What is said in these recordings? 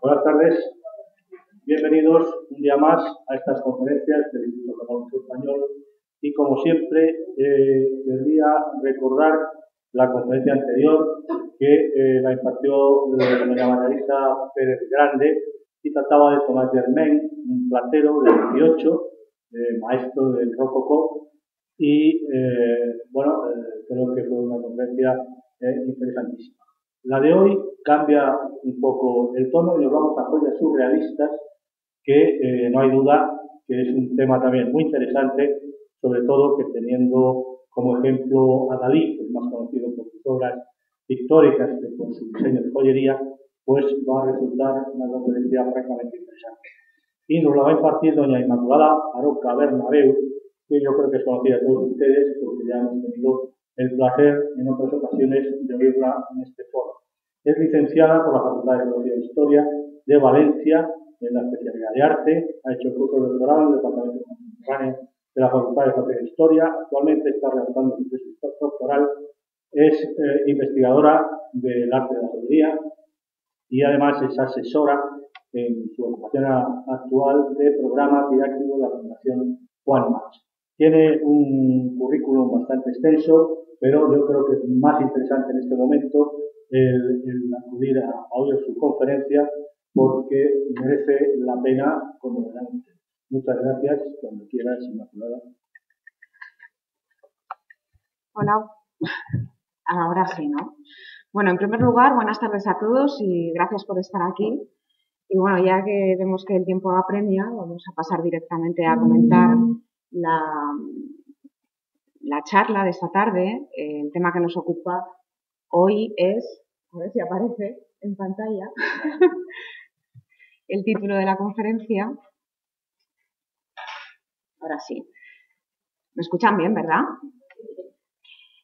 Buenas tardes, bienvenidos un día más a estas conferencias del Instituto Tecnológico Español y como siempre querría recordar la conferencia anterior que la impartió doña Margarita Pérez Grande y trataba de Tomás Germain, un platero del 18, maestro del Rococó y creo que fue una conferencia interesantísima. La de hoy cambia un poco el tono y nos vamos a joyas surrealistas, que no hay duda que es un tema también muy interesante, sobre todo que teniendo como ejemplo a Dalí, que es más conocido por sus obras pictóricas que por su diseño de joyería, pues va a resultar una conferencia francamente interesante. Y nos la va a impartir doña Inmaculada Aroca Bernabeu, que yo creo que es conocida de todos ustedes porque ya hemos tenido el placer en otras ocasiones de oírla en este foro. Es licenciada por la Facultad de Filosofía e Historia de Valencia en la especialidad de arte, ha hecho cursos de doctorado en el Departamento Contemporáneo de la Facultad de Filosofía e Historia, actualmente está realizando su tesis doctoral, es investigadora del arte de la joyería y además es asesora en su ocupación actual de programa didáctico de la Fundación Juan March. Tiene un currículum bastante extenso, pero yo creo que es más interesante en este momento el acudir a oír su conferencia porque merece la pena como verán ustedes. Muchas gracias. Cuando quieras, Inmaculada. Hola. Ahora sí, ¿no? Bueno, en primer lugar, buenas tardes a todos y gracias por estar aquí. Y bueno, ya que vemos que el tiempo apremia, vamos a pasar directamente a comentar la charla de esta tarde. El tema que nos ocupa hoy es, a ver si aparece en pantalla, el título de la conferencia. Ahora sí. ¿Me escuchan bien, verdad?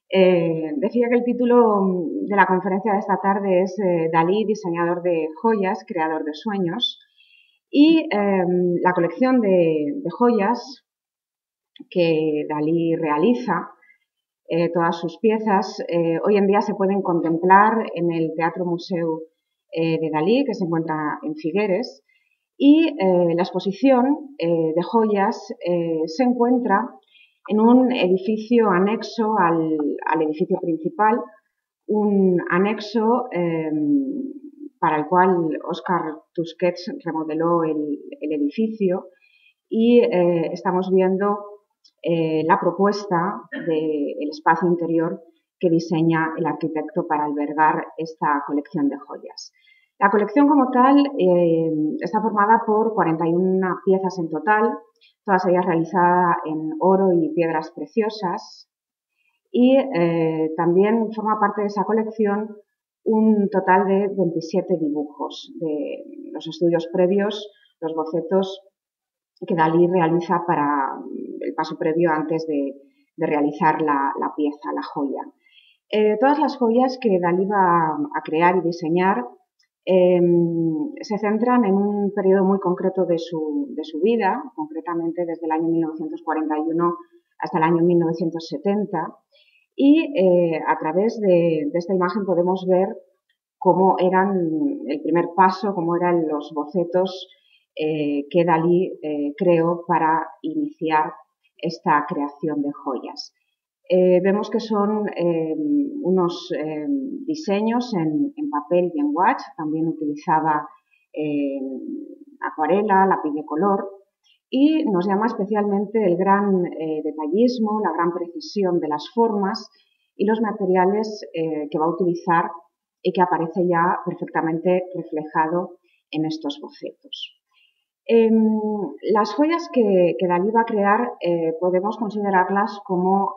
Decía que el título de la conferencia de esta tarde es Dalí, diseñador de joyas, creador de sueños. Y la colección de joyas que Dalí realiza, todas sus piezas, hoy en día se pueden contemplar en el Teatro Museu de Dalí, que se encuentra en Figueres. Y la exposición de joyas se encuentra en un edificio anexo al edificio principal, un anexo para el cual Óscar Tusquets remodeló el edificio y estamos viendo la propuesta del espacio interior que diseña el arquitecto para albergar esta colección de joyas. La colección como tal está formada por 41 piezas en total, todas ellas realizadas en oro y piedras preciosas, y también forma parte de esa colección un total de 27 dibujos de los estudios previos, los bocetos que Dalí realiza para el paso previo antes de realizar la pieza, la joya. Todas las joyas que Dalí va a crear y diseñar se centran en un periodo muy concreto de su vida, concretamente desde el año 1941 hasta el año 1970, y a través de esta imagen podemos ver cómo eran el primer paso, cómo eran los bocetos que Dalí creó para iniciar esta creación de joyas. Vemos que son unos diseños en papel y en watch, también utilizaba acuarela, lápiz de color, y nos llama especialmente el gran detallismo, la gran precisión de las formas y los materiales que va a utilizar y que aparece ya perfectamente reflejado en estos bocetos. Las joyas que Dalí va a crear podemos considerarlas como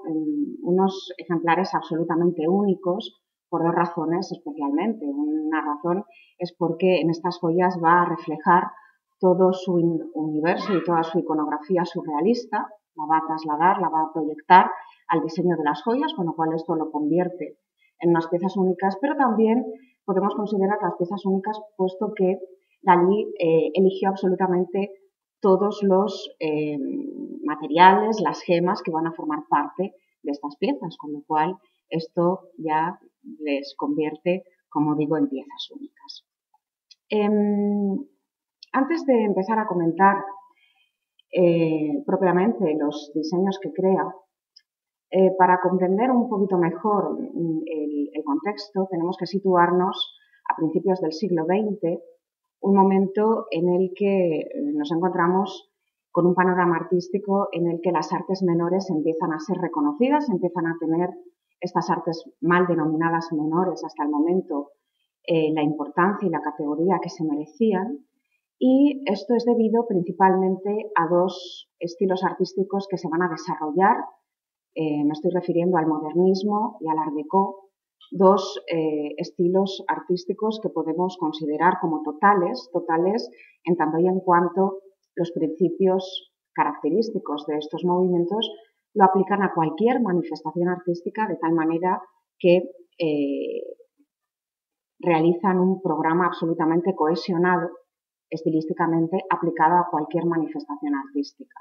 unos ejemplares absolutamente únicos por dos razones especialmente. Una razón es porque en estas joyas va a reflejar todo su universo y toda su iconografía surrealista, la va a trasladar, la va a proyectar al diseño de las joyas, con lo cual esto lo convierte en unas piezas únicas, pero también podemos considerar las piezas únicas puesto que Dalí eligió absolutamente todos los materiales, las gemas que van a formar parte de estas piezas, con lo cual esto ya les convierte, como digo, en piezas únicas. Antes de empezar a comentar propiamente los diseños que crea, para comprender un poquito mejor el contexto, tenemos que situarnos a principios del siglo XX, un momento en el que nos encontramos con un panorama artístico en el que las artes menores empiezan a ser reconocidas, empiezan a tener estas artes mal denominadas menores hasta el momento la importancia y la categoría que se merecían. Y esto es debido principalmente a dos estilos artísticos que se van a desarrollar. Me estoy refiriendo al modernismo y al art déco, dos estilos artísticos que podemos considerar como totales en tanto y en cuanto los principios característicos de estos movimientos lo aplican a cualquier manifestación artística, de tal manera que realizan un programa absolutamente cohesionado, estilísticamente aplicado a cualquier manifestación artística.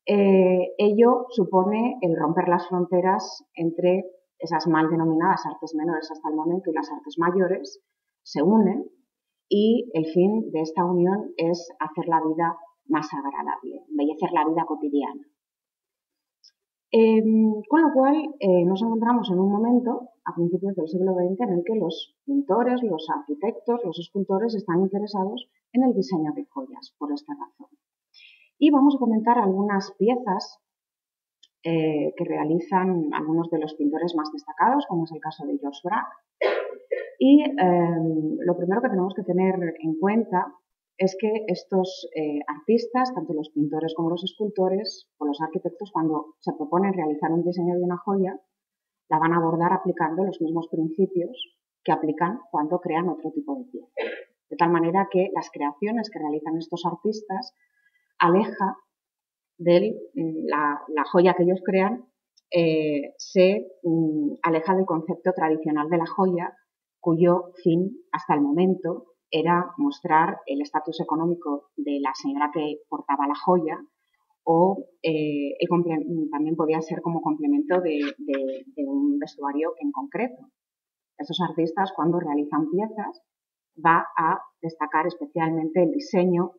Ello supone el romper las fronteras entre esas mal denominadas artes menores hasta el momento y las artes mayores, se unen y el fin de esta unión es hacer la vida más agradable, embellecer la vida cotidiana. Con lo cual nos encontramos en un momento, a principios del siglo XX, en el que los pintores, los arquitectos, los escultores están interesados en el diseño de joyas, por esta razón. Y vamos a comentar algunas piezas que realizan algunos de los pintores más destacados, como es el caso de George Braque. Y lo primero que tenemos que tener en cuenta es que estos artistas, tanto los pintores como los escultores o los arquitectos, cuando se proponen realizar un diseño de una joya, la van a abordar aplicando los mismos principios que aplican cuando crean otro tipo de pieza. De tal manera que las creaciones que realizan estos artistas aleja de la joya que ellos crean, se aleja del concepto tradicional de la joya, cuyo fin hasta el momento era mostrar el estatus económico de la señora que portaba la joya o también podía ser como complemento de un vestuario en concreto. Estos artistas, cuando realizan piezas, va a destacar especialmente el diseño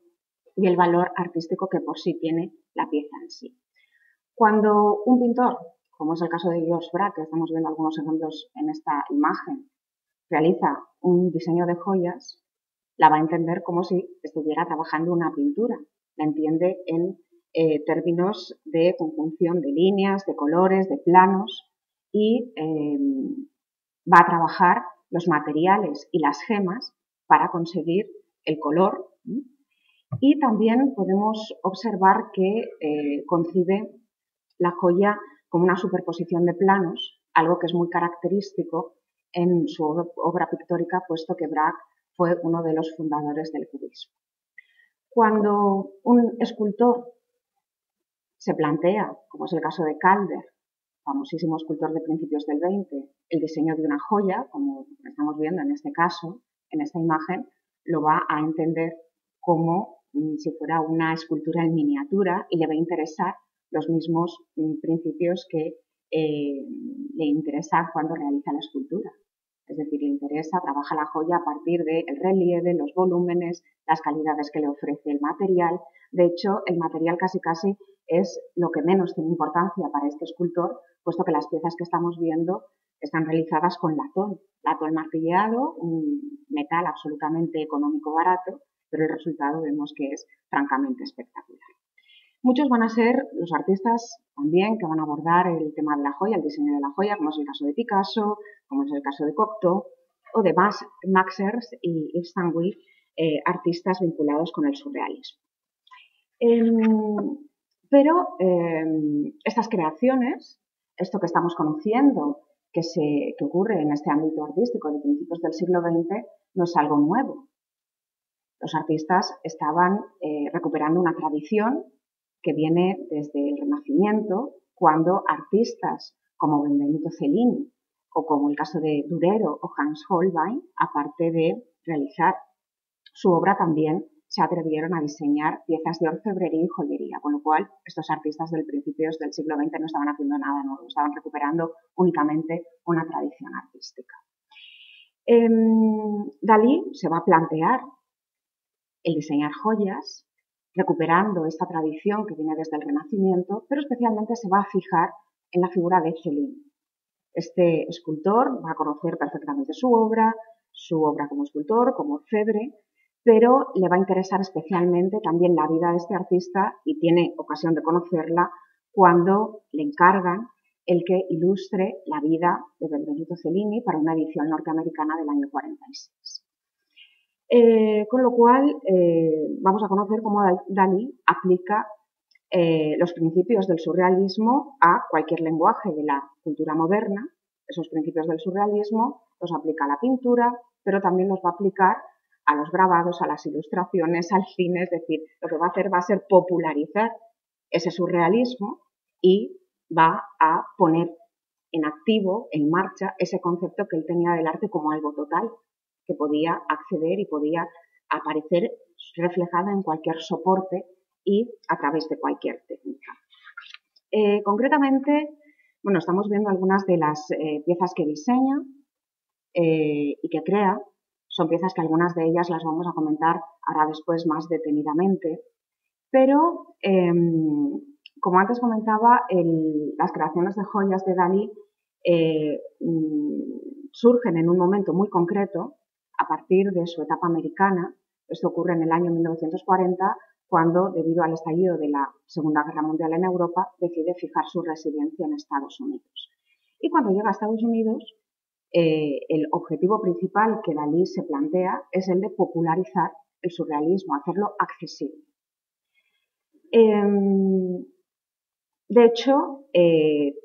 y el valor artístico que por sí tiene la pieza en sí. Cuando un pintor, como es el caso de George Braque, que estamos viendo algunos ejemplos en esta imagen, realiza un diseño de joyas, la va a entender como si estuviera trabajando una pintura. La entiende en términos de conjunción de líneas, de colores, de planos y va a trabajar los materiales y las gemas para conseguir el color. Y también podemos observar que concibe la joya como una superposición de planos, algo que es muy característico en su obra pictórica, puesto que Braque fue uno de los fundadores del cubismo. Cuando un escultor se plantea, como es el caso de Calder, famosísimo escultor de principios del XX, el diseño de una joya, como estamos viendo en este caso, en esta imagen, lo va a entender como si fuera una escultura en miniatura y le va a interesar los mismos principios que le interesan cuando realiza la escultura. Es decir, le interesa, trabaja la joya a partir del relieve, los volúmenes, las calidades que le ofrece el material. De hecho, el material casi es lo que menos tiene importancia para este escultor, puesto que las piezas que estamos viendo están realizadas con latón martilleado, un metal absolutamente económico, barato, pero el resultado vemos que es francamente espectacular. Muchos van a ser los artistas también que van a abordar el tema de la joya, el diseño de la joya, como es el caso de Picasso, como es el caso de Cocteau, o de Maxers y Yves Saint Louis, artistas vinculados con el surrealismo. Pero estas creaciones, esto que estamos conociendo, que ocurre en este ámbito artístico de principios del siglo XX, no es algo nuevo. Los artistas estaban recuperando una tradición que viene desde el Renacimiento, cuando artistas como Benvenuto Cellini o como el caso de Durero o Hans Holbein, aparte de realizar su obra, también se atrevieron a diseñar piezas de orfebrería y joyería, con lo cual estos artistas del principios del siglo XX no estaban haciendo nada nuevo, estaban recuperando únicamente una tradición artística. Dalí se va a plantear el diseñar joyas, recuperando esta tradición que viene desde el Renacimiento, pero especialmente se va a fijar en la figura de Céline. Este escultor va a conocer perfectamente su obra como escultor, como orfebre, pero le va a interesar especialmente también la vida de este artista y tiene ocasión de conocerla cuando le encargan el que ilustre la vida de Benvenuto Cellini para una edición norteamericana del año 46. Con lo cual vamos a conocer cómo Dalí aplica los principios del surrealismo a cualquier lenguaje de la cultura moderna. Esos principios del surrealismo los aplica a la pintura, pero también los va a aplicar a los grabados, a las ilustraciones, al cine. Es decir, lo que va a hacer va a ser popularizar ese surrealismo y va a poner en activo, en marcha, ese concepto que él tenía del arte como algo total, que podía acceder y podía aparecer reflejada en cualquier soporte y a través de cualquier técnica. Concretamente, bueno, estamos viendo algunas de las piezas que diseña y que crea. Son piezas que algunas de ellas las vamos a comentar ahora después más detenidamente, pero como antes comentaba, las creaciones de joyas de Dalí surgen en un momento muy concreto a partir de su etapa americana. Esto ocurre en el año 1940, cuando, debido al estallido de la Segunda Guerra Mundial en Europa, decide fijar su residencia en Estados Unidos. Y cuando llega a Estados Unidos, el objetivo principal que Dalí se plantea es el de popularizar el surrealismo, hacerlo accesible. De hecho,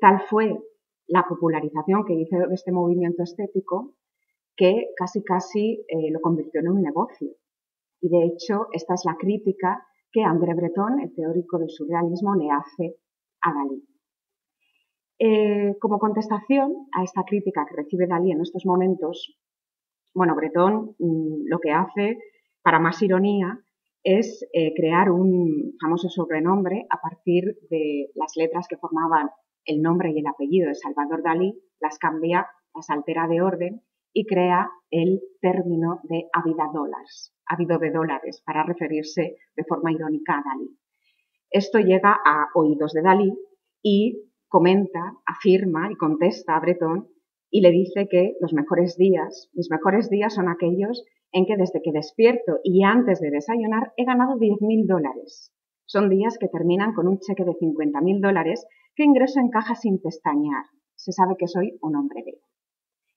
tal fue la popularización que hizo de este movimiento estético que casi lo convirtió en un negocio. Y de hecho, esta es la crítica que André Breton, el teórico del surrealismo, le hace a Dalí. Como contestación a esta crítica que recibe Dalí en estos momentos, bueno, Breton lo que hace, para más ironía, es crear un famoso sobrenombre a partir de las letras que formaban el nombre y el apellido de Salvador Dalí, las cambia, las altera de orden y crea el término de ávido de dólares, para referirse de forma irónica a Dalí. Esto llega a oídos de Dalí y comenta, afirma y contesta a Breton y le dice que mis mejores días son aquellos en que desde que despierto y antes de desayunar he ganado $10.000. Son días que terminan con un cheque de $50.000 que ingreso en caja sin pestañear. Se sabe que soy un hombre de oro.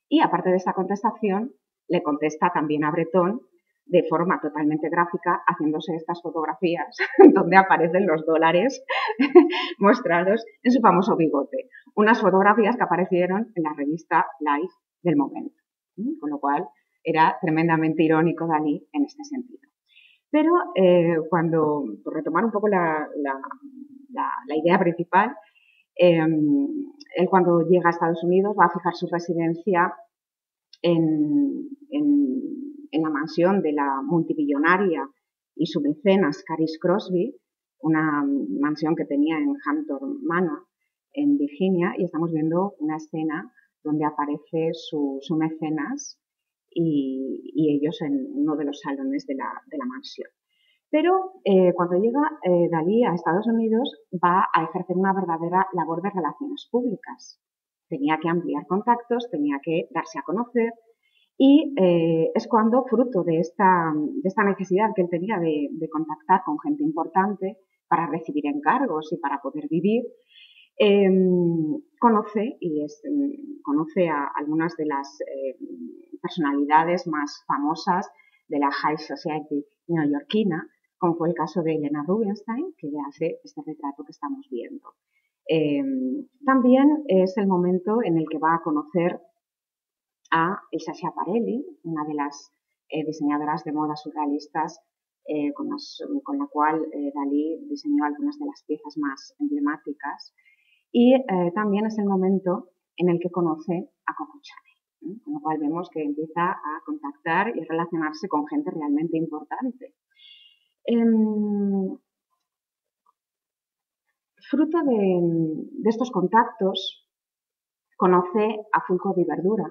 Y aparte de esta contestación, le contesta también a Breton de forma totalmente gráfica, haciéndose estas fotografías donde aparecen los dólares mostrados en su famoso bigote. Unas fotografías que aparecieron en la revista Life del momento. Con lo cual, era tremendamente irónico Dalí en este sentido. Pero por retomar un poco la idea principal, él cuando llega a Estados Unidos va a fijar su residencia en la mansión de la multibillonaria y su mecenas Caris Crosby, una mansión que tenía en Hampton Manor, en Virginia, y estamos viendo una escena donde aparece su mecenas y ellos en uno de los salones de la mansión. Pero cuando llega Dalí a Estados Unidos va a ejercer una verdadera labor de relaciones públicas. Tenía que ampliar contactos, tenía que darse a conocer y es cuando, fruto de esta necesidad que él tenía de contactar con gente importante para recibir encargos y para poder vivir, conoce a algunas de las personalidades más famosas de la High Society neoyorquina, como fue el caso de Elena Rubinstein, que le hace este retrato que estamos viendo. También es el momento en el que va a conocer a Elsa Schiaparelli, una de las diseñadoras de moda surrealistas con la cual Dalí diseñó algunas de las piezas más emblemáticas. Y también es el momento en el que conoce a Coco Chanel, con lo cual vemos que empieza a contactar y relacionarse con gente realmente importante. Fruto de estos contactos, conoce a Fulco di Verdura,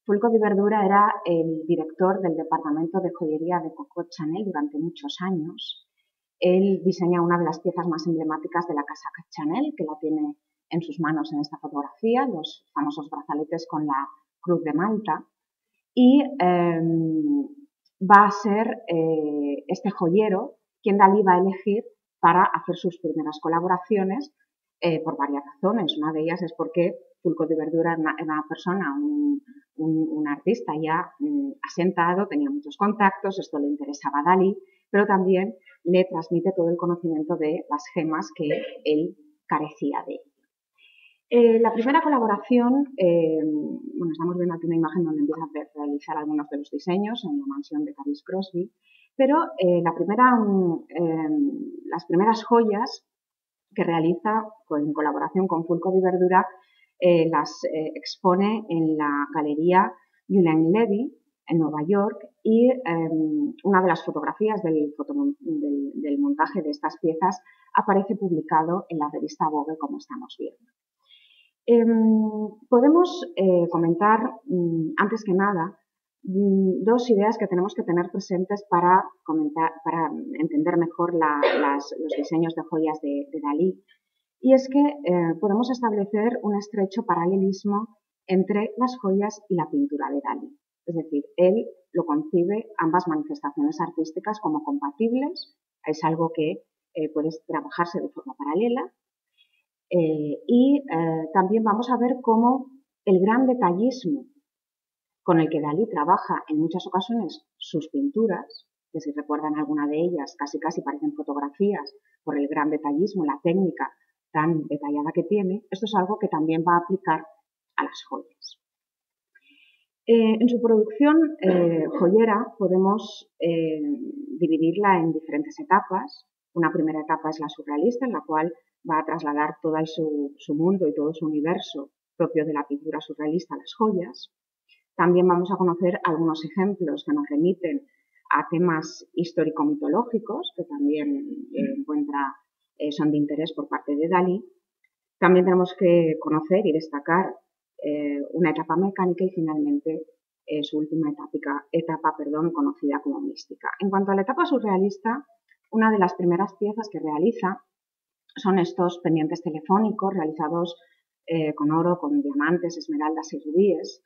Fulco di Verdura era el director del departamento de joyería de Coco Chanel durante muchos años. Él diseña una de las piezas más emblemáticas de la casa Chanel, que la tiene en sus manos en esta fotografía, los famosos brazaletes con la Cruz de Malta. Y va a ser este joyero quien Dalí va a elegir para hacer sus primeras colaboraciones por varias razones. Una de ellas es porque Fulco di Verdura era una persona, un artista ya asentado, tenía muchos contactos, esto le interesaba a Dalí, pero también le transmite todo el conocimiento de las gemas que él carecía de. La primera colaboración, bueno, estamos viendo aquí una imagen donde empieza a realizar algunos de los diseños en la mansión de Caris Crosby, pero las primeras joyas que realiza en colaboración con Fulco di Verdura las expone en la galería Julian Levy en Nueva York y una de las fotografías del montaje de estas piezas aparece publicado en la revista Vogue, como estamos viendo. Podemos comentar, antes que nada, dos ideas que tenemos que tener presentes para entender mejor los diseños de joyas de Dalí. Y es que podemos establecer un estrecho paralelismo entre las joyas y la pintura de Dalí. Es decir, él lo concibe ambas manifestaciones artísticas como compatibles, es algo que puede trabajarse de forma paralela. También vamos a ver cómo el gran detallismo con el que Dalí trabaja en muchas ocasiones sus pinturas, que si recuerdan alguna de ellas, casi parecen fotografías por el gran detallismo, la técnica tan detallada que tiene, esto es algo que también va a aplicar a las joyas. En su producción joyera podemos dividirla en diferentes etapas. Una primera etapa es la surrealista, en la cual va a trasladar todo su mundo y todo su universo propio de la pintura surrealista a las joyas. También vamos a conocer algunos ejemplos que nos remiten a temas histórico-mitológicos, que también son de interés por parte de Dalí. También tenemos que conocer y destacar una etapa mecánica y finalmente su última etapa conocida como mística. En cuanto a la etapa surrealista, una de las primeras piezas que realiza son estos pendientes telefónicos realizados con oro, con diamantes, esmeraldas y rubíes.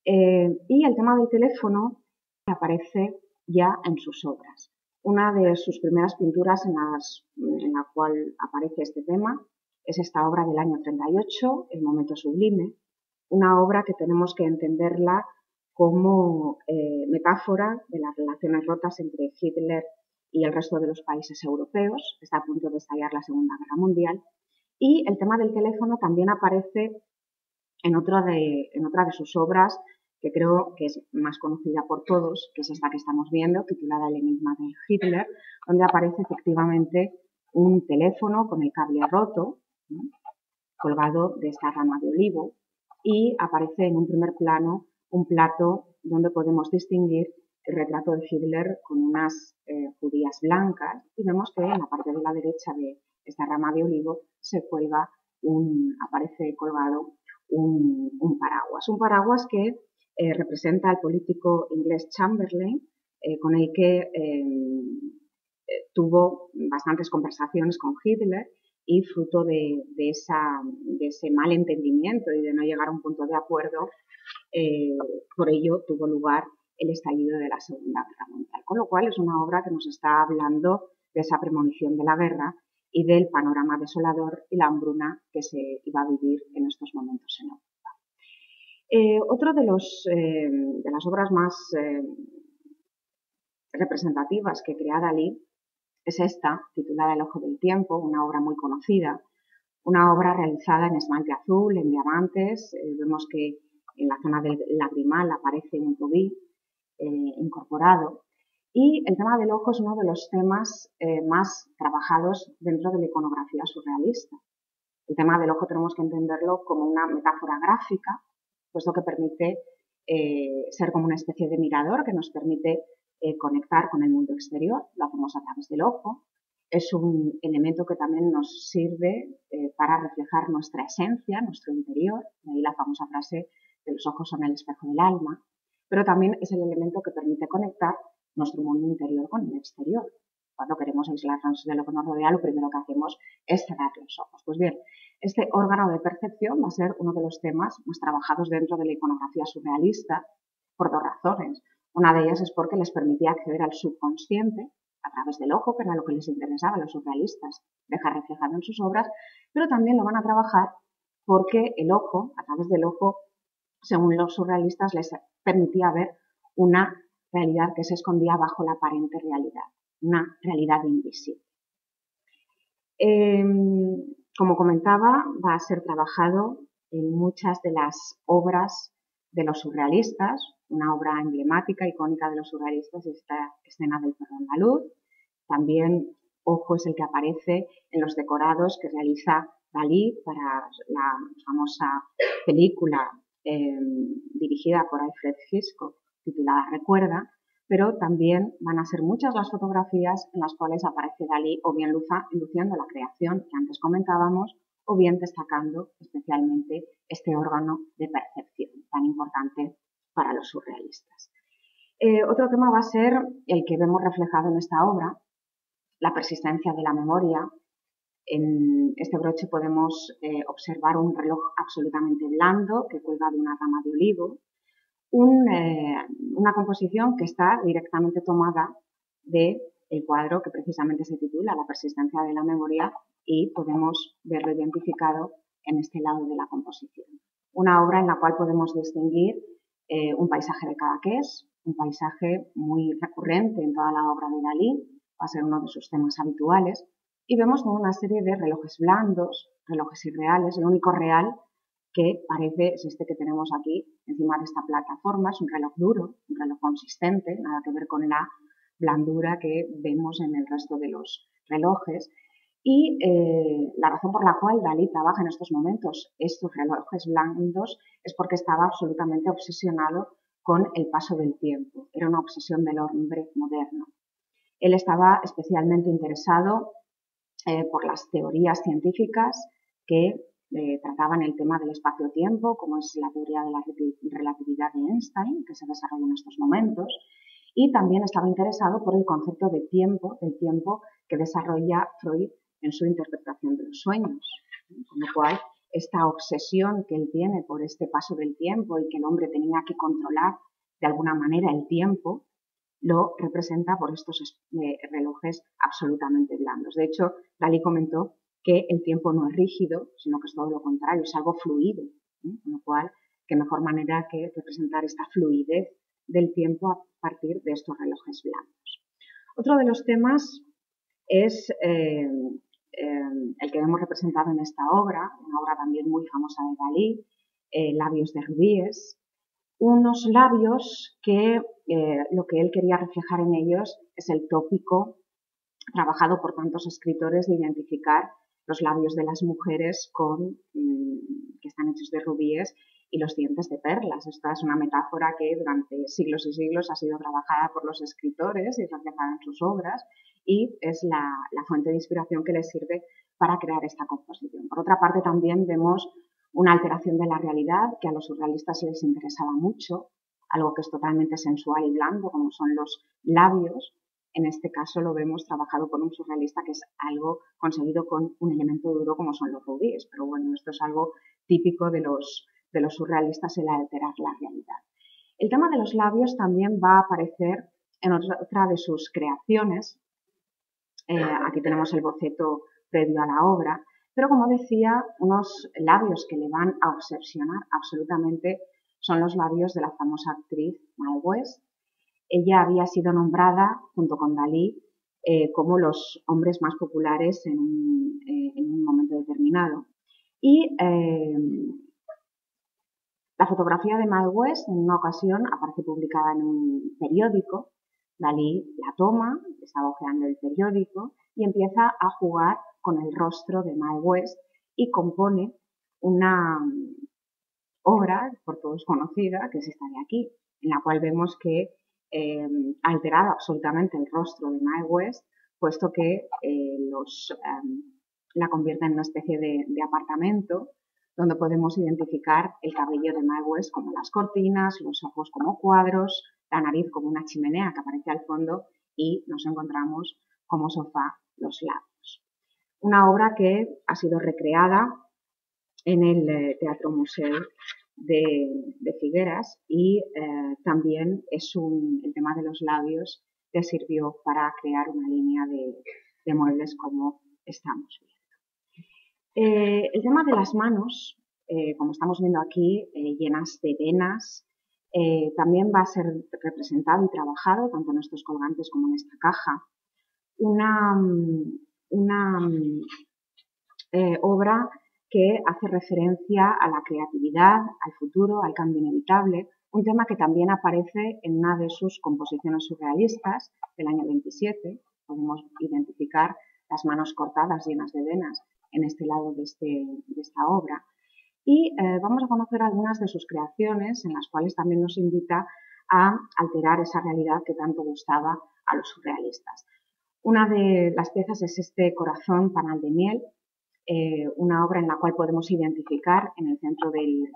Y el tema del teléfono aparece ya en sus obras. Una de sus primeras pinturas en la cual aparece este tema es esta obra del año 38, El momento sublime, una obra que tenemos que entenderla como metáfora de las relaciones rotas entre Hitler y el resto de los países europeos. Está a punto de estallar la Segunda Guerra Mundial. Y el tema del teléfono también aparece en otra de sus obras, que creo que es más conocida por todos, que es esta que estamos viendo, titulada El enigma de Hitler, donde aparece efectivamente un teléfono con el cable roto, ¿no?, colgado de esta rama de olivo, y aparece en un primer plano un plato donde podemos distinguir el retrato de Hitler con unas judías blancas, y vemos que en la parte de la derecha de esta rama de olivo aparece colgado un paraguas que representa al político inglés Chamberlain, con el que tuvo bastantes conversaciones con Hitler, y fruto de ese mal entendimiento y de no llegar a un punto de acuerdo, por ello tuvo lugar el estallido de la Segunda Guerra Mundial. Con lo cual es una obra que nos está hablando de esa premonición de la guerra y del panorama desolador y la hambruna que se iba a vivir en estos momentos en Europa. Otro de las obras más representativas que crea Dalí es esta, titulada El ojo del tiempo, una obra muy conocida, una obra realizada en esmalte azul, en diamantes. Vemos que en la zona del lagrimal aparece un rubí incorporado. Y el tema del ojo es uno de los temas más trabajados dentro de la iconografía surrealista. El tema del ojo tenemos que entenderlo como una metáfora gráfica, puesto que permite ser como una especie de mirador que nos permite conectar con el mundo exterior, lo hacemos a través del ojo. Es un elemento que también nos sirve para reflejar nuestra esencia, nuestro interior, de ahí la famosa frase que los ojos son el espejo del alma, pero también es el elemento que permite conectar nuestro mundo interior con el exterior. Cuando queremos aislarnos de lo que nos rodea, lo primero que hacemos es cerrar los ojos. Pues bien, este órgano de percepción va a ser uno de los temas más trabajados dentro de la iconografía surrealista por dos razones. Una de ellas es porque les permitía acceder al subconsciente a través del ojo, que era lo que les interesaba a los surrealistas, dejar reflejado en sus obras, pero también lo van a trabajar porque el ojo, a través del ojo, según los surrealistas, les permitía ver una realidad que se escondía bajo la aparente realidad, una realidad invisible. Como comentaba, va a ser trabajado en muchas de las obras de los surrealistas. Una obra emblemática, icónica de los surrealistas es esta escena del perro andaluz. También ojo es el que aparece en los decorados que realiza Dalí para la famosa película dirigida por Alfred Hitchcock titulada Recuerda, pero también van a ser muchas las fotografías en las cuales aparece Dalí o bien luciendo la creación que antes comentábamos o bien destacando especialmente este órgano de percepción tan importante para los surrealistas. Otro tema va a ser el que vemos reflejado en esta obra, la persistencia de la memoria. En este broche podemos observar un reloj absolutamente blando que cuelga de una rama de olivo, una composición que está directamente tomada del cuadro que precisamente se titula La persistencia de la memoria y podemos verlo identificado en este lado de la composición. Una obra en la cual podemos distinguir un paisaje de Cadaqués, un paisaje muy recurrente en toda la obra de Dalí, va a ser uno de sus temas habituales, y vemos toda una serie de relojes blandos, relojes irreales. El único real que parece es este que tenemos aquí encima de esta plataforma, es un reloj duro, un reloj consistente, nada que ver con la blandura que vemos en el resto de los relojes. Y la razón por la cual Dalí trabaja en estos momentos estos relojes blandos es porque estaba absolutamente obsesionado con el paso del tiempo. Era una obsesión del hombre moderno. Él estaba especialmente interesado por las teorías científicas que trataban el tema del espacio-tiempo, como es la teoría de la relatividad de Einstein, que se desarrolla en estos momentos, y también estaba interesado por el concepto de tiempo, del tiempo que desarrolla Freud en su interpretación de los sueños. Con lo cual, esta obsesión que él tiene por este paso del tiempo y que el hombre tenía que controlar de alguna manera el tiempo, lo representa por estos relojes absolutamente blandos. De hecho, Dalí comentó que el tiempo no es rígido, sino que es todo lo contrario, es algo fluido. Con lo cual, qué mejor manera que representar esta fluidez del tiempo a partir de estos relojes blancos. Otro de los temas es el que hemos representado en esta obra, una obra también muy famosa de Dalí, Labios de rubíes. Unos labios que lo que él quería reflejar en ellos es el tópico trabajado por tantos escritores de identificar los labios de las mujeres que están hechos de rubíes y los dientes de perlas. Esta es una metáfora que durante siglos y siglos ha sido trabajada por los escritores y reflejada en sus obras y es la fuente de inspiración que les sirve para crear esta composición. Por otra parte, también vemos una alteración de la realidad que a los surrealistas les interesaba mucho, algo que es totalmente sensual y blando, como son los labios. En este caso lo vemos trabajado por un surrealista que es algo conseguido con un elemento duro como son los rubíes, pero bueno, esto es algo típico de los surrealistas, el alterar la realidad. El tema de los labios también va a aparecer en otra de sus creaciones. Aquí tenemos el boceto previo a la obra, pero como decía, unos labios que le van a obsesionar absolutamente son los labios de la famosa actriz Mae West. Ella había sido nombrada, junto con Dalí, como los hombres más populares en un momento determinado. Y la fotografía de Mae West en una ocasión aparece publicada en un periódico. Dalí la toma, está hojeando el periódico y empieza a jugar con el rostro de Mae West y compone una obra por todos conocida, que es esta de aquí, en la cual vemos que ha alterado absolutamente el rostro de Mae West, puesto que la convierte en una especie de apartamento donde podemos identificar el cabello de Mae West como las cortinas, los ojos como cuadros, la nariz como una chimenea que aparece al fondo y nos encontramos como sofá los labios. Una obra que ha sido recreada en el Teatro Museo de Figueras y también el tema de los labios le sirvió para crear una línea de muebles como estamos viendo. El tema de las manos, como estamos viendo aquí, llenas de venas, también va a ser representado y trabajado tanto en estos colgantes como en esta caja. Una obra que hace referencia a la creatividad, al futuro, al cambio inevitable, un tema que también aparece en una de sus composiciones surrealistas del año 27. Podemos identificar las manos cortadas llenas de venas en este lado de esta obra. Y vamos a conocer algunas de sus creaciones en las cuales también nos invita a alterar esa realidad que tanto gustaba a los surrealistas. Una de las piezas es este corazón panal de miel, una obra en la cual podemos identificar en el centro del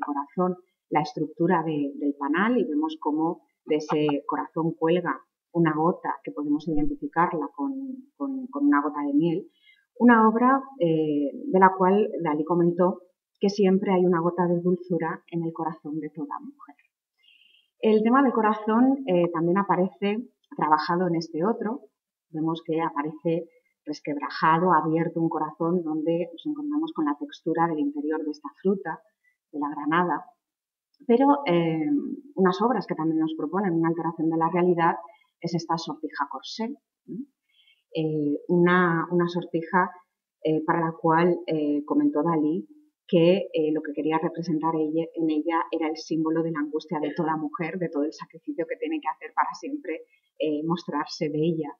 corazón la estructura del panal y vemos cómo de ese corazón cuelga una gota que podemos identificarla con una gota de miel. Una obra de la cual Dalí comentó que siempre hay una gota de dulzura en el corazón de toda mujer. El tema del corazón también aparece trabajado en este otro. Vemos que aparece resquebrajado, abierto un corazón donde nos encontramos con la textura del interior de esta fruta, de la granada. Pero unas obras que también nos proponen una alteración de la realidad es esta sortija corsé. Una sortija para la cual comentó Dalí que lo que quería representar en ella era el símbolo de la angustia de toda mujer, de todo el sacrificio que tiene que hacer para siempre mostrarse bella.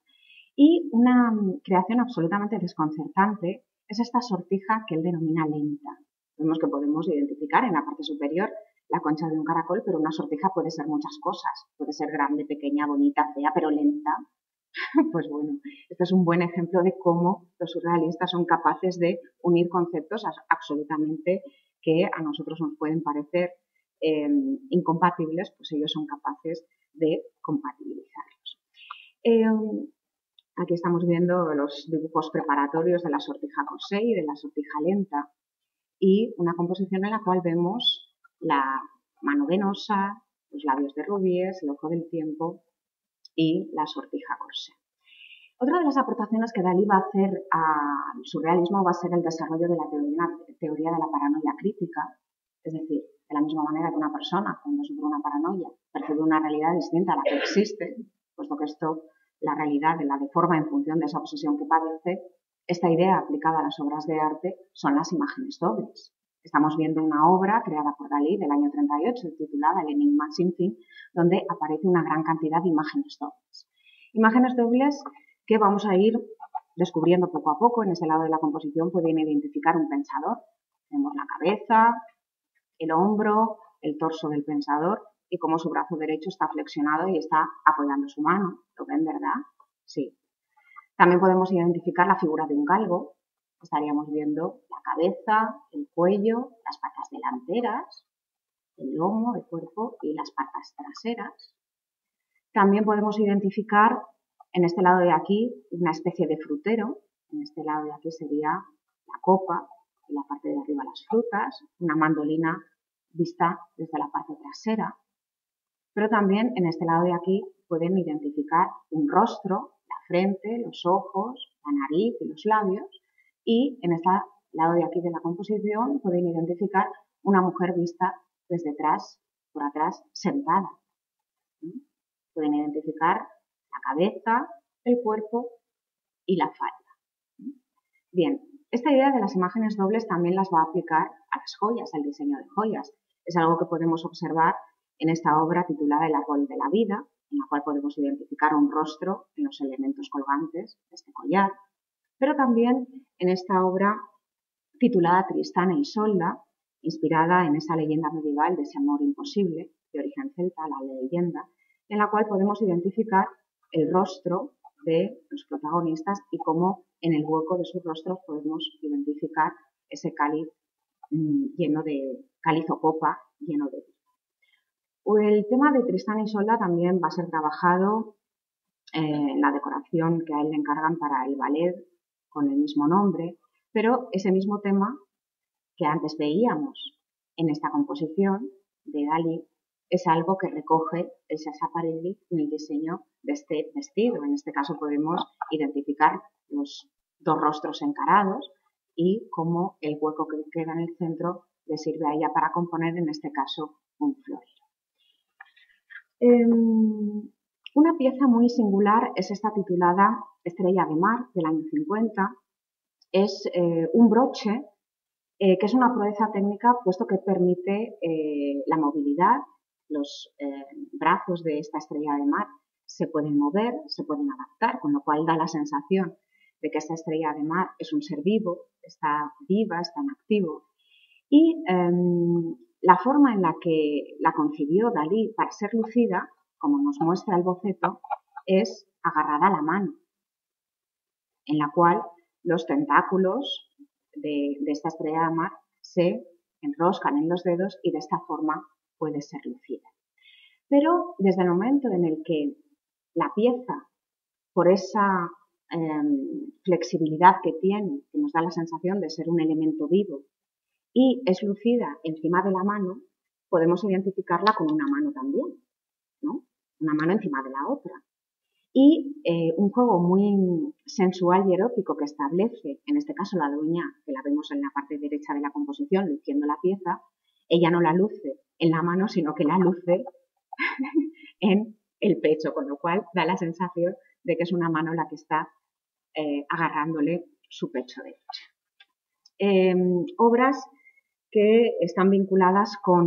Y una creación absolutamente desconcertante es esta sortija que él denomina lenta. Vemos que podemos identificar en la parte superior la concha de un caracol, pero una sortija puede ser muchas cosas. Puede ser grande, pequeña, bonita, fea, pero lenta. Pues bueno, este es un buen ejemplo de cómo los surrealistas son capaces de unir conceptos absolutamente que a nosotros nos pueden parecer incompatibles, pues ellos son capaces de compatibilizarlos. Aquí estamos viendo los dibujos preparatorios de la sortija corsé y de la sortija lenta y una composición en la cual vemos la mano venosa, los labios de rubíes, el ojo del tiempo y la sortija corsé. Otra de las aportaciones que Dalí va a hacer al surrealismo va a ser el desarrollo de la teoría de la paranoia crítica, es decir, de la misma manera que una persona cuando sufre una paranoia percibe una realidad distinta a la que existe, puesto que la realidad la deforma en función de esa obsesión que padece, esta idea aplicada a las obras de arte son las imágenes dobles. Estamos viendo una obra creada por Dalí del año 38, titulada El enigma sin fin, donde aparece una gran cantidad de imágenes dobles. Imágenes dobles que vamos a ir descubriendo poco a poco. En ese lado de la composición pueden identificar un pensador. Tenemos la cabeza, el hombro, el torso del pensador y cómo su brazo derecho está flexionado y está apoyando su mano. ¿Lo ven, verdad? Sí. También podemos identificar la figura de un galgo. Estaríamos viendo la cabeza, el cuello, las patas delanteras, el lomo, el cuerpo y las patas traseras. También podemos identificar en este lado de aquí una especie de frutero. En este lado de aquí sería la copa, en la parte de arriba las frutas, una mandolina vista desde la parte trasera. Pero también en este lado de aquí pueden identificar un rostro, la frente, los ojos, la nariz y los labios. Y en este lado de aquí de la composición pueden identificar una mujer vista desde atrás, por atrás, sentada. Pueden identificar la cabeza, el cuerpo y la falda. Bien, esta idea de las imágenes dobles también las va a aplicar a las joyas, al diseño de joyas. Es algo que podemos observar en esta obra titulada El árbol de la vida, en la cual podemos identificar un rostro en los elementos colgantes de este collar, pero también en esta obra titulada Tristana e Isolda, inspirada en esa leyenda medieval de ese amor imposible, de origen celta, la leyenda, en la cual podemos identificar el rostro de los protagonistas y cómo en el hueco de sus rostros podemos identificar ese cáliz lleno de cáliz o copa, lleno de vida. El tema de Tristán y Isolda también va a ser trabajado en la decoración que a él le encargan para el ballet con el mismo nombre, pero ese mismo tema que antes veíamos en esta composición de Dalí es algo que recoge el Schiaparelli en el diseño de este vestido. En este caso podemos identificar los dos rostros encarados y cómo el hueco que queda en el centro le sirve a ella para componer, en este caso, un florero. Una pieza muy singular es esta titulada Estrella de Mar, del año 50. Es un broche que es una proeza técnica, puesto que permite la movilidad. Los brazos de esta estrella de mar se pueden mover, se pueden adaptar, con lo cual da la sensación de que esta estrella de mar es un ser vivo, está viva, está en activo. Y la forma en la que la concibió Dalí para ser lucida, como nos muestra el boceto, es agarrada a la mano, en la cual los tentáculos de esta estrella de mar se enroscan en los dedos y de esta forma puede ser lucida. Pero desde el momento en el que la pieza, por esa flexibilidad que tiene, que nos da la sensación de ser un elemento vivo, y es lucida encima de la mano, podemos identificarla con una mano también, ¿no? Una mano encima de la otra. Y un juego muy sensual y erótico que establece, en este caso la dueña, que la vemos en la parte derecha de la composición, luciendo la pieza, ella no la luce en la mano, sino que la luce en el pecho, con lo cual da la sensación de que es una mano la que está agarrándole su pecho derecho. Obras que están vinculadas con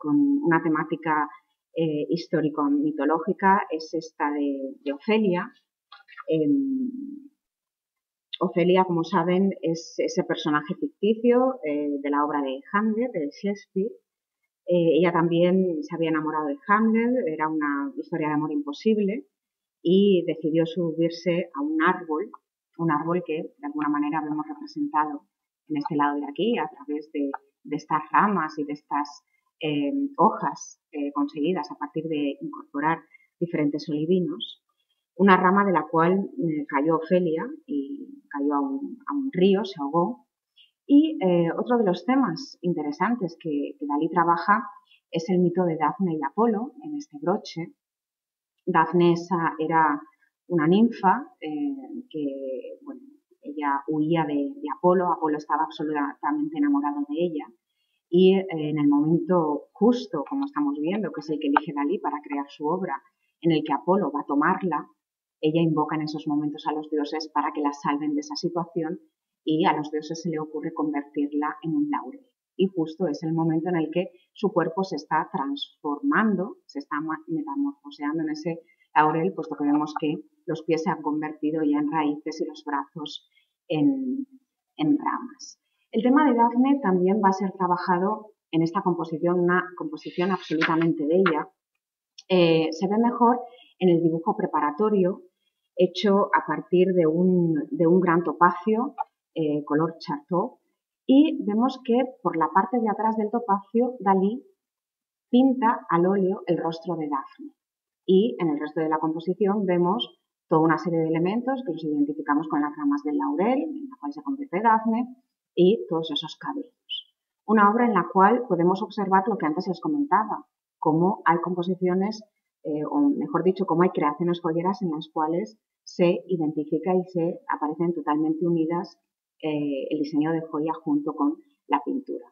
una temática histórico-mitológica es esta de Ofelia. Ofelia, como saben, es ese personaje ficticio de la obra de Hamlet, de Shakespeare. Ella también se había enamorado de Hamlet, era una historia de amor imposible, y decidió subirse a un árbol que de alguna manera vemos representado en este lado de aquí, a través de estas ramas y de estas hojas conseguidas a partir de incorporar diferentes olivinos, una rama de la cual cayó Ofelia y cayó a un río, se ahogó. Y otro de los temas interesantes que Dalí trabaja es el mito de Dafne y Apolo en este broche. Dafne era una ninfa que, bueno, ella huía de Apolo, Apolo estaba absolutamente enamorado de ella, y en el momento justo, como estamos viendo, que es el que elige Dalí para crear su obra, en el que Apolo va a tomarla, ella invoca en esos momentos a los dioses para que la salven de esa situación, y a los dioses se le ocurre convertirla en un laurel. Y justo es el momento en el que su cuerpo se está transformando, se está metamorfoseando en ese laurel, puesto que vemos que los pies se han convertido ya en raíces y los brazos en ramas. El tema de Dafne también va a ser trabajado en esta composición, una composición absolutamente bella. Se ve mejor en el dibujo preparatorio, hecho a partir de un gran topacio color chartreuse, y vemos que por la parte de atrás del topacio Dalí pinta al óleo el rostro de Dafne, y en el resto de la composición vemos toda una serie de elementos que los identificamos con las ramas del laurel, en la cual se convierte Dafne, y todos esos cabellos. Una obra en la cual podemos observar lo que antes les comentaba, cómo hay composiciones, o mejor dicho, cómo hay creaciones joyeras en las cuales se identifica y se aparecen totalmente unidas el diseño de joya junto con la pintura.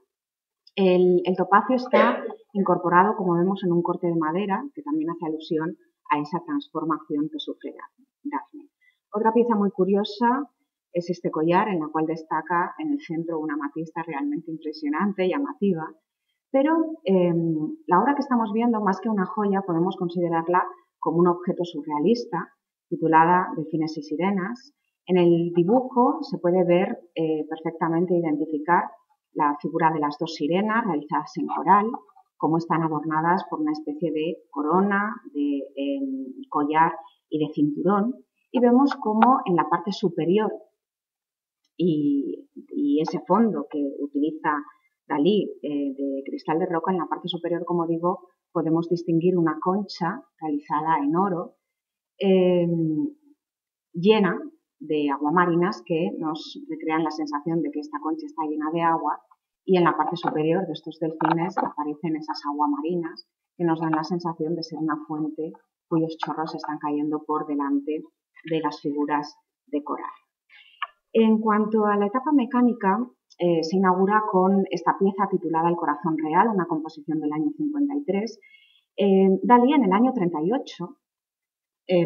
El topacio está incorporado, como vemos, en un corte de madera, que también hace alusión a esa transformación que sufre Dafne. Otra pieza muy curiosa es este collar, en la cual destaca en el centro una amatista realmente impresionante, llamativa, pero la obra que estamos viendo, más que una joya, podemos considerarla como un objeto surrealista, titulada Delfines y Sirenas. En el dibujo se puede ver perfectamente identificar la figura de las dos sirenas realizadas en coral, cómo están adornadas por una especie de corona, de collar y de cinturón, y vemos cómo en la parte superior y ese fondo que utiliza Dalí de cristal de roca, en la parte superior, como digo, podemos distinguir una concha realizada en oro llena de aguamarinas que nos recrean la sensación de que esta concha está llena de agua, y en la parte superior de estos delfines aparecen esas aguamarinas que nos dan la sensación de ser una fuente cuyos chorros están cayendo por delante de las figuras de coral. En cuanto a la etapa mecánica, se inaugura con esta pieza titulada El corazón real, una composición del año 53. Dalí, en el año 38,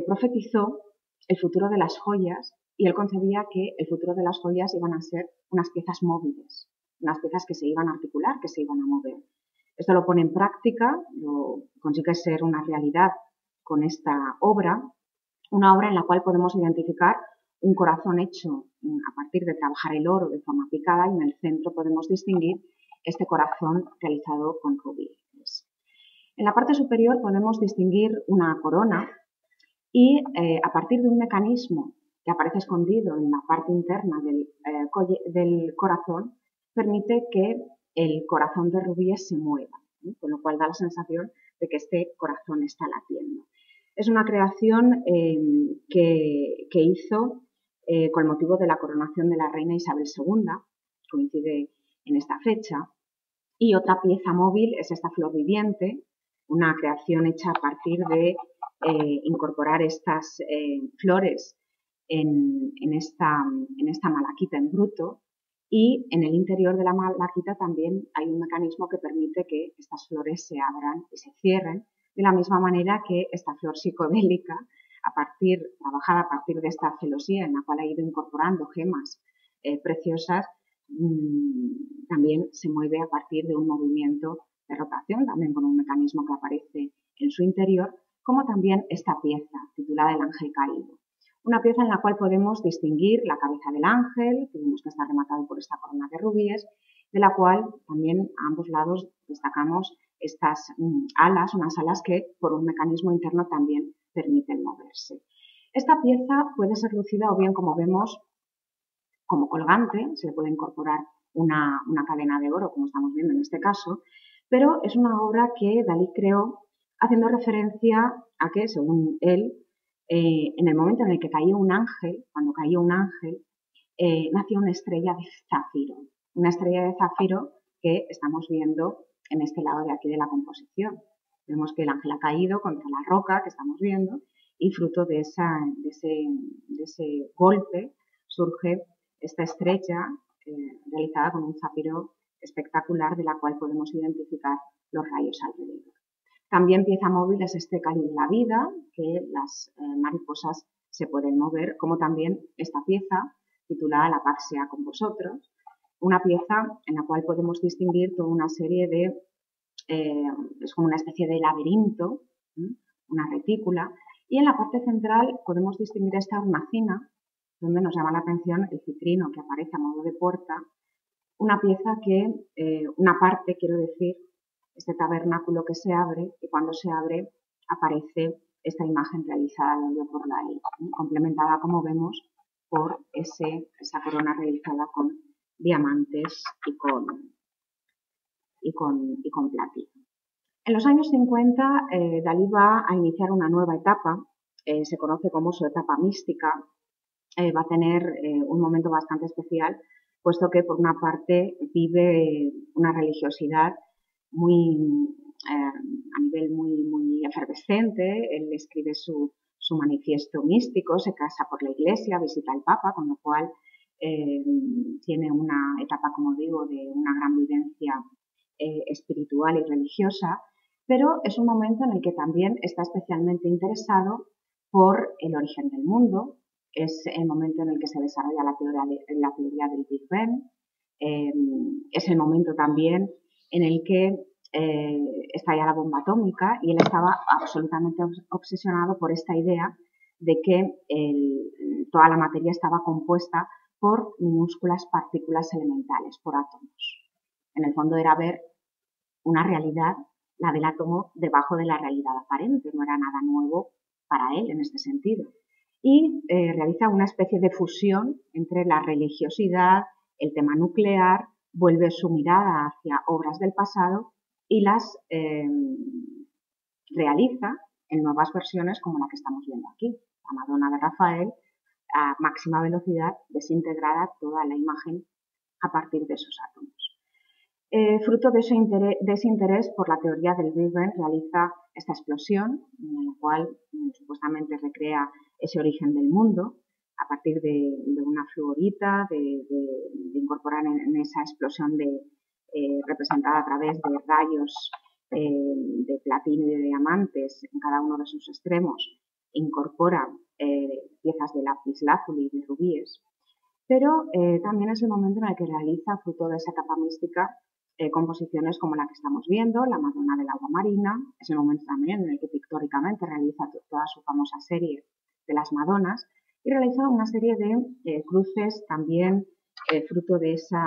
profetizó el futuro de las joyas, y él concebía que el futuro de las joyas iban a ser unas piezas móviles, unas piezas que se iban a articular, que se iban a mover. Esto lo pone en práctica, lo consigue ser una realidad con esta obra, una obra en la cual podemos identificar un corazón hecho a partir de trabajar el oro de forma picada, y en el centro podemos distinguir este corazón realizado con rubíes. En la parte superior podemos distinguir una corona, y a partir de un mecanismo que aparece escondido en la parte interna del corazón, permite que el corazón de rubíes se mueva, con lo cual da la sensación de que este corazón está latiendo. Es una creación que hizo con motivo de la coronación de la reina Isabel II, coincide en esta fecha, y otra pieza móvil es esta flor viviente, una creación hecha a partir de incorporar estas flores en esta malaquita en bruto, y en el interior de la malaquita también hay un mecanismo que permite que estas flores se abran y se cierren, de la misma manera que esta flor psicodélica, trabajada a partir de esta celosía en la cual ha ido incorporando gemas preciosas, también se mueve a partir de un movimiento de rotación, también con un mecanismo que aparece en su interior, como también esta pieza titulada El ángel caído. Una pieza en la cual podemos distinguir la cabeza del ángel, que vemos que está rematado por esta corona de rubíes, de la cual también a ambos lados destacamos estas alas, unas alas que por un mecanismo interno también permiten moverse. Esta pieza puede ser lucida o bien, como vemos, como colgante, se le puede incorporar una cadena de oro, como estamos viendo en este caso, pero es una obra que Dalí creó haciendo referencia a que, según él, en el momento en el que caía un ángel, cuando caía un ángel, nació una estrella de zafiro que estamos viendo en este lado de aquí de la composición. Vemos que el ángel ha caído contra la roca que estamos viendo, y fruto de ese golpe surge esta estrella realizada con un zafiro espectacular, de la cual podemos identificar los rayos alrededor. También pieza móvil es este cáliz de la vida, que las mariposas se pueden mover, como también esta pieza titulada La paz sea con vosotros, una pieza en la cual podemos distinguir toda una serie de, es como una especie de laberinto, una retícula, y en la parte central podemos distinguir esta hornacina, donde nos llama la atención el citrino que aparece a modo de puerta, una pieza que, una parte, quiero decir, este tabernáculo que se abre, y cuando se abre aparece esta imagen realizada al óleo por Dalí, complementada, como vemos, por esa corona realizada con diamantes y con platino. En los años 50, Dalí va a iniciar una nueva etapa, se conoce como su etapa mística. Va a tener un momento bastante especial, puesto que por una parte vive una religiosidad a nivel muy efervescente. Él escribe su manifiesto místico, se casa por la iglesia, visita al Papa, con lo cual tiene una etapa, como digo, de una gran vivencia espiritual y religiosa, pero es un momento en el que también está especialmente interesado por el origen del mundo. Es el momento en el que se desarrolla la teoría del Big Bang. Es el momento también en el que estalla la bomba atómica, y él estaba absolutamente obsesionado por esta idea de que toda la materia estaba compuesta por minúsculas partículas elementales, por átomos. En el fondo era ver una realidad, la del átomo, debajo de la realidad aparente, no era nada nuevo para él en este sentido. Y realiza una especie de fusión entre la religiosidad, el tema nuclear, vuelve su mirada hacia obras del pasado y las realiza en nuevas versiones como la que estamos viendo aquí. La Madonna de Rafael, a máxima velocidad, desintegrada toda la imagen a partir de esos átomos. Fruto de ese interés por la teoría del Big Bang, realiza esta explosión, en la cual supuestamente recrea ese origen del mundo, a partir de una fluorita, de incorporar en esa explosión representada a través de rayos de platino y de diamantes en cada uno de sus extremos, incorpora piezas de lapislázuli y de rubíes, pero también es el momento en el que realiza, fruto de esa etapa mística, composiciones como la que estamos viendo, la Madonna del agua marina. Es el momento también en el que pictóricamente realiza toda su famosa serie de las Madonas y realiza una serie de cruces también fruto de esa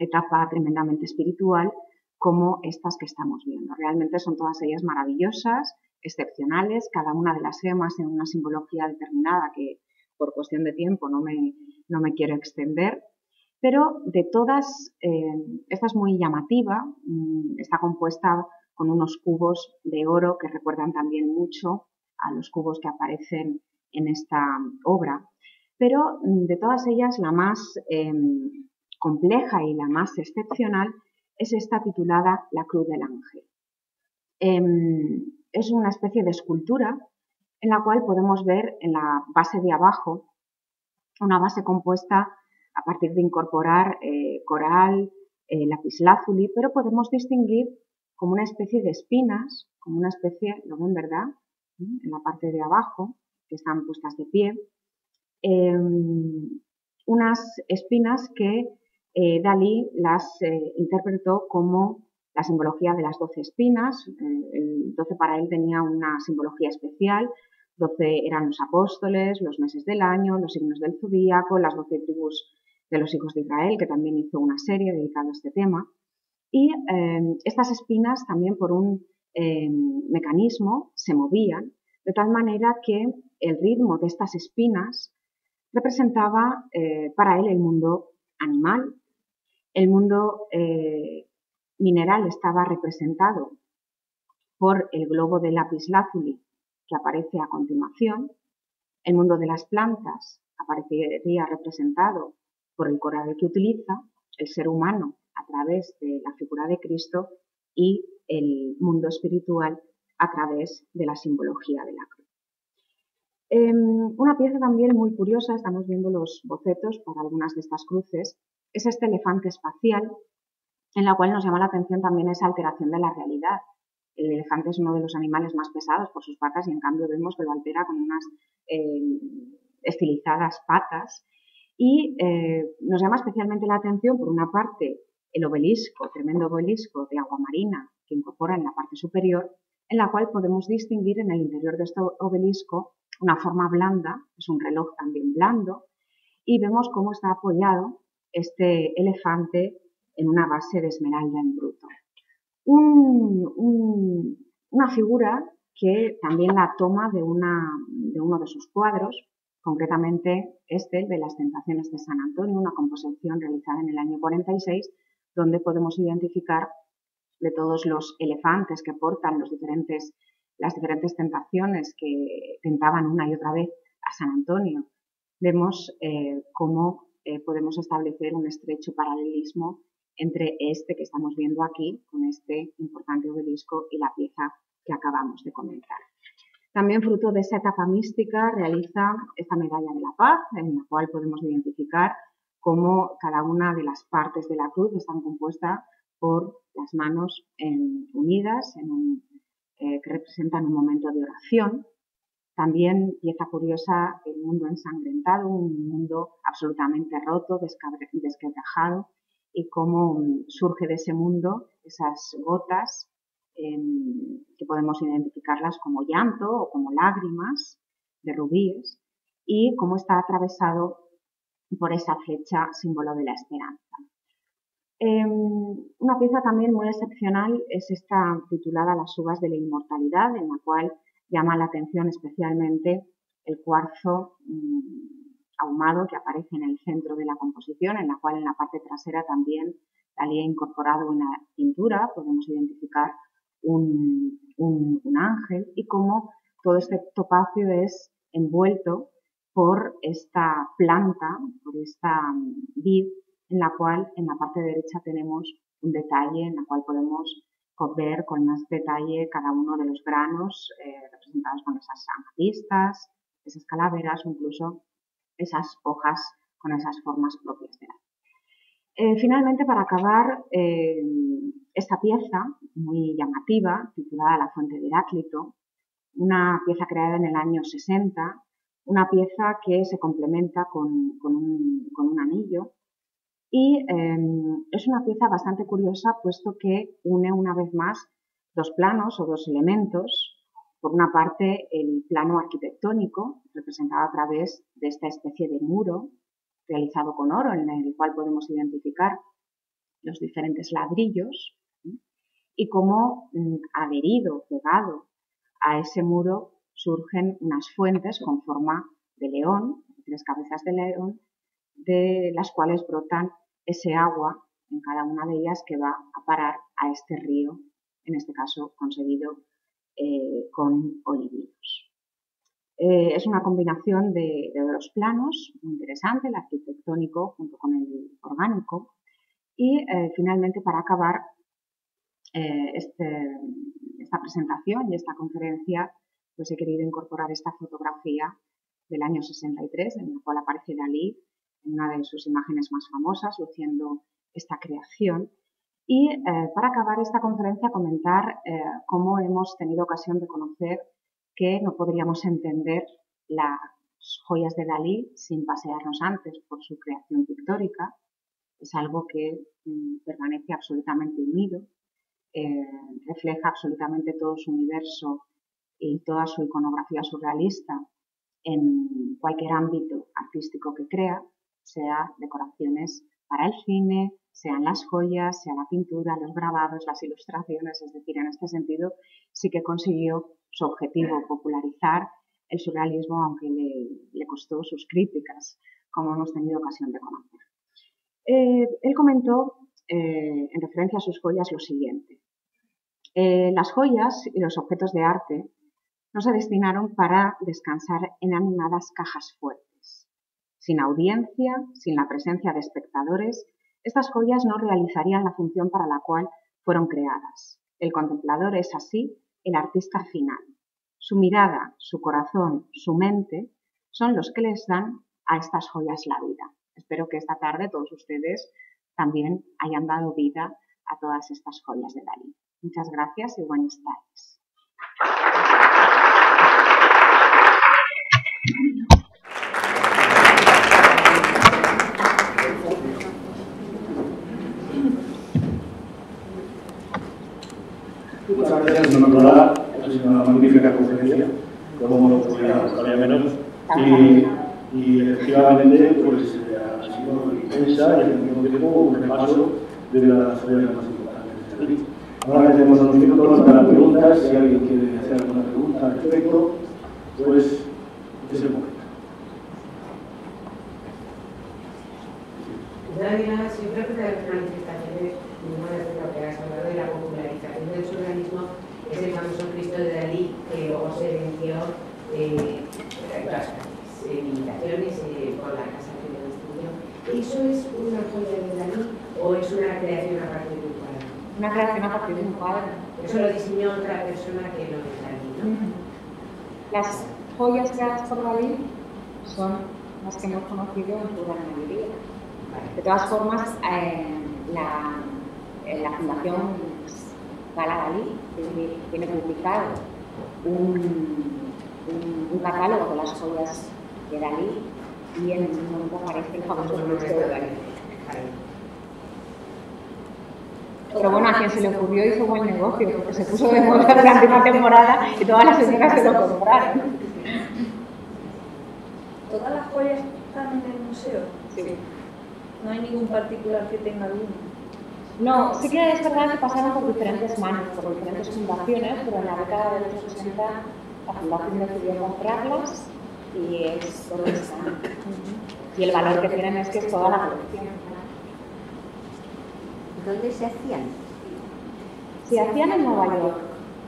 etapa tremendamente espiritual como estas que estamos viendo. Realmente son todas ellas maravillosas, excepcionales, cada una de las gemas en una simbología determinada que por cuestión de tiempo no me quiero extender. Pero de todas, esta es muy llamativa, está compuesta con unos cubos de oro que recuerdan también mucho a los cubos que aparecen en esta obra, pero de todas ellas la más compleja y la más excepcional es esta titulada La Cruz del Ángel. Es una especie de escultura en la cual podemos ver en la base de abajo una base compuesta a partir de incorporar coral, lapislázuli, pero podemos distinguir como una especie de espinas, como una especie, ¿lo ven, verdad? En la parte de abajo, que están puestas de pie, unas espinas que Dalí las interpretó como la simbología de las 12 espinas. El 12 para él tenía una simbología especial. 12 eran los apóstoles, los meses del año, los signos del zodíaco, las 12 tribus de los hijos de Israel, que también hizo una serie dedicada a este tema. Y estas espinas también por un mecanismo se movían, de tal manera que el ritmo de estas espinas representaba para él el mundo animal. El mundo mineral estaba representado por el globo de lapislázuli que aparece a continuación. El mundo de las plantas aparecería representado por el coral que utiliza, el ser humano a través de la figura de Cristo y el mundo espiritual a través de la simbología de la cruz. Una pieza también muy curiosa, estamos viendo los bocetos para algunas de estas cruces, es este elefante espacial, en la cual nos llama la atención también esa alteración de la realidad. El elefante es uno de los animales más pesados por sus patas y en cambio vemos que lo altera con unas estilizadas patas y nos llama especialmente la atención, por una parte, el obelisco, tremendo obelisco de agua marina que incorpora en la parte superior, en la cual podemos distinguir en el interior de este obelisco una forma blanda, es un reloj también blando, y vemos cómo está apoyado este elefante en una base de esmeralda en bruto. Una figura que también la toma de uno de sus cuadros, concretamente este, de las Tentaciones de San Antonio, una composición realizada en el año 46, donde podemos identificar de todos los elefantes que portan las diferentes tentaciones que tentaban una y otra vez a San Antonio. Vemos cómo podemos establecer un estrecho paralelismo entre este que estamos viendo aquí, con este importante obelisco, y la pieza que acabamos de comentar. También fruto de esa etapa mística realiza esta medalla de la paz, en la cual podemos identificar cómo cada una de las partes de la cruz están compuestas por las manos unidas, que representan un momento de oración. También, pieza curiosa, el mundo ensangrentado, un mundo absolutamente roto, desquebrajado, y cómo surge de ese mundo esas gotas que podemos identificarlas como llanto o como lágrimas de rubíes, y cómo está atravesado por esa flecha, símbolo de la esperanza. Una pieza también muy excepcional es esta titulada Las uvas de la inmortalidad, en la cual llama la atención especialmente el cuarzo ahumado que aparece en el centro de la composición, en la cual en la parte trasera también Dalí ha incorporado una pintura. Podemos identificar un ángel y cómo todo este topacio es envuelto por esta planta, por esta vid, en la cual en la parte derecha tenemos un detalle en la cual podemos ver con más detalle cada uno de los granos representados con esas amatistas, esas calaveras o incluso esas hojas con esas formas propias de arte. Finalmente, para acabar, esta pieza muy llamativa, titulada La fuente de Heráclito, una pieza creada en el año 60, una pieza que se complementa con un anillo y es una pieza bastante curiosa puesto que une una vez más dos planos o dos elementos. Por una parte, el plano arquitectónico, representado a través de esta especie de muro realizado con oro, en el cual podemos identificar los diferentes ladrillos, y cómo adherido, pegado a ese muro, surgen unas fuentes con forma de león, 3 cabezas de león, de las cuales brotan ese agua en cada una de ellas que va a parar a este río, en este caso concebido con olivinos. Es una combinación de dos planos muy interesante, el arquitectónico junto con el orgánico. Y finalmente, para acabar esta presentación y esta conferencia, pues he querido incorporar esta fotografía del año 63, en la cual aparece Dalí en una de sus imágenes más famosas, luciendo esta creación. Y para acabar esta conferencia, comentar cómo hemos tenido ocasión de conocer que no podríamos entender las joyas de Dalí sin pasearnos antes por su creación pictórica. Es algo que permanece absolutamente unido, refleja absolutamente todo su universo y toda su iconografía surrealista en cualquier ámbito artístico que crea, sea decoraciones para el cine, sean las joyas, sea la pintura, los grabados, las ilustraciones. Es decir, en este sentido sí que consiguió su objetivo, popularizar el surrealismo, aunque le costó sus críticas, como hemos tenido ocasión de conocer. Él comentó, en referencia a sus joyas, lo siguiente. Las joyas y los objetos de arte no se destinaron para descansar en animadas cajas fuertes. Sin audiencia, sin la presencia de espectadores, estas joyas no realizarían la función para la cual fueron creadas. El contemplador es así el artista final. Su mirada, su corazón, su mente son los que les dan a estas joyas la vida. Espero que esta tarde todos ustedes también hayan dado vida a todas estas joyas de Dalí. Muchas gracias y buenas tardes. Muchas gracias, doña Nicolás. Ha sido una magnífica conferencia, como no podía menos. Y efectivamente, pues ha sido intensa y al mismo tiempo un repaso de las joyas más importantes de Dalí. Ahora tenemos unos minutos para preguntas. Si alguien quiere hacer alguna pregunta al respecto, pues es el momento. Además, yo creo que una de las manifestaciones, ninguna de lo que has hablado de la popularización del surrealismo, es el famoso Cristo de Dalí, que luego se venció limitaciones por la casa que lo destruyó. ¿Eso es una joya de Dalí o es una creación a partir de un cuadro? Una creación a partir de un cuadro. Eso lo diseñó otra persona que no es Dalí, ¿no? Las joyas creadas por Dalí son las que hemos conocido en su gran mayoría. De todas formas, la Fundación Gala Dalí tiene publicado un catálogo de las joyas de Dalí y en un momento aparece el famoso Cristo de Dalí. Pero bueno, a quien se le ocurrió hizo buen negocio, porque se puso de moda durante una temporada y todas las señoras se lo compraron. ¿Todas las joyas están en el museo? Sí. No hay ningún particular que tenga alguno. No, sí que es verdad que pasaron por diferentes manos, por diferentes fundaciones, pero en la década de los 60 la fundación decidió comprarlas y es donde están. Y el valor que tienen es que es toda la colección. ¿Dónde se hacían? Se hacían en Nueva York.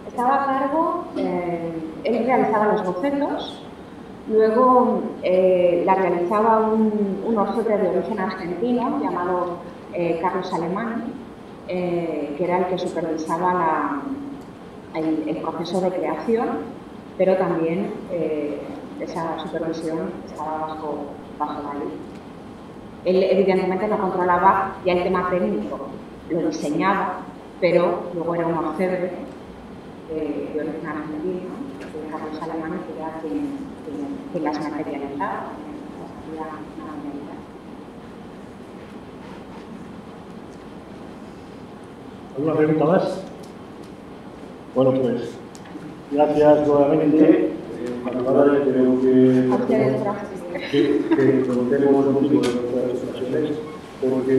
Estaba a cargo, él realizaba los bocetos, luego la realizaba un orfebre de origen argentino llamado Carlos Alemán, que era el que supervisaba el proceso de creación, pero también esa supervisión estaba bajo Dalí. Él evidentemente no controlaba ya el tema técnico, lo diseñaba, pero luego era un orfebre de origen argentino, de Carlos Alemán, que era quien las materializaba. ¿Alguna pregunta más? Bueno, pues gracias nuevamente. Ahora creo que contemos un poco de nuestras ocasiones, porque